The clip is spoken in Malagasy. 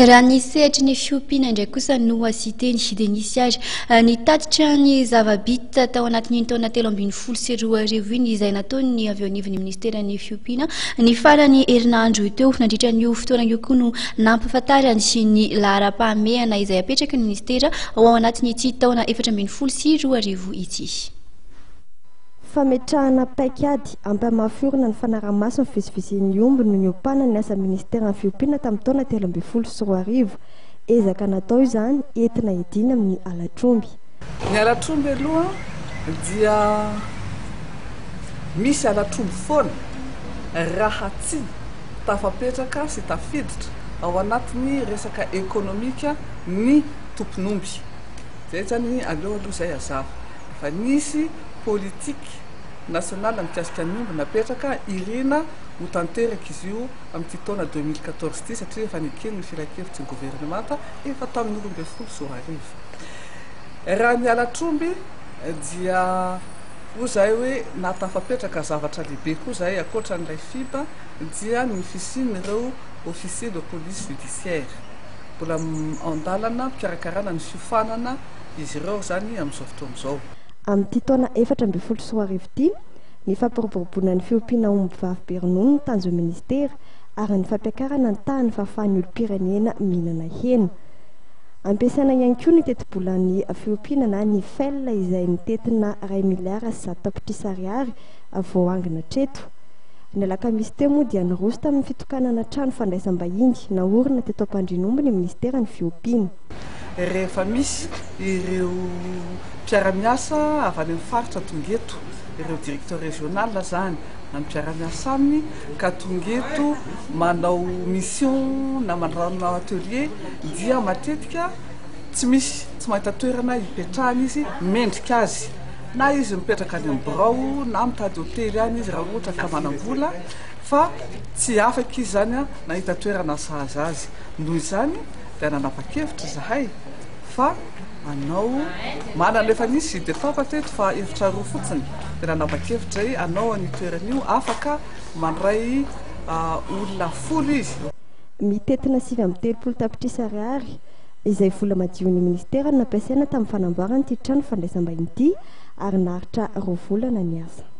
raha ny sehatra ny fiompiana indray kosa no asiteny Denisy azy nitatitra ny zava-bita tao anatin'ny taona 2012 iny izay nataony avy ao anivon'ny ministeran'ny fiompiana ny farany herinandro teo nandritra ny fotoana io koa no nampahafantarany sy ny laharam-pahamehana izay apetraky ny ministera ao anatin'ny ity taona 2012 ity. Fametrahana paikady ampamafiorina ny fanaraha-maso ny fizivizin'ny omby no niopana ny asa ministera ny fiompiana tamin'ny taona 2012 ezaka natao izany entina edina amin'ny alatromby. Ny alatromby aloha dia misy alatromby foana raha tsy tafapetraka sy tafiditra ao anatin'ny resaka ekonomika ny tompon'omby. Zay zany aloha zay azava fa nisy politique nationale mikasika ny omby napetraka irina ho tanteraka izy io amin'ity taona 2014 ity satria efa nikely ny firakevitsy ny gouvernemanta efa tamin'ny 2012. Raha ny alatromby dia ho zay hoe natafapetraka zavatra lehibe koa zay akoatran'ilay FIB dia ny fisin'ireo officier de police judiciaire mbola andalana pikarakarana ny fiofanana izy ireo zany amin'izao fotoana izao. Amin'ity taona 2012 ity ny fampiroboroboana ny fiompiana omby vavy Bernono ny tanjo ministera ary ny fampiakarana ny tany fahafahan'ny olom-pirenena mihinana hena. Ampiasaina ihany koa ny teti-bolan'ny fiompiana na ny fel izay nitetina 1 miliara sy 100 tapitrisa ariary voaangina treto. Ny alakamisy teo moa dia niroso tamin'ny fitokanana trano fandraisam-bahiny naorina teto am-pandrin'omby ny ministera ny fiompiana. Rehefa misy ireo mpiara-miasa avy any amin'ny faritra tonga eto, ireo directeur régional zany na mpiara-miasa aminy ka tonga eto manao mission na manao atelier dia matetika tsy mahita toerana hipetrahana izy mendrika azy na izy mipetraka any amin'ny birao na mitady hotely any izy raha ohatra ka manam-bola fa tsy afaka izy zany nahita toerana sahaza azy. Noho izany dia nanapa-kevitra zahay fa anao manana efa nisy de fapateto fa hevitra roa fotsiny dia nanapa-kevitra hoe anao any toeran'io afaka mandray olona folo izy. Mitetina 730 tapitrisa ariary izay vola madion'ny ministera nampiasaina tamin'ny fanamboarana ity trano fandraisam-bahiny ity ary naharitra 2 volana ny asa.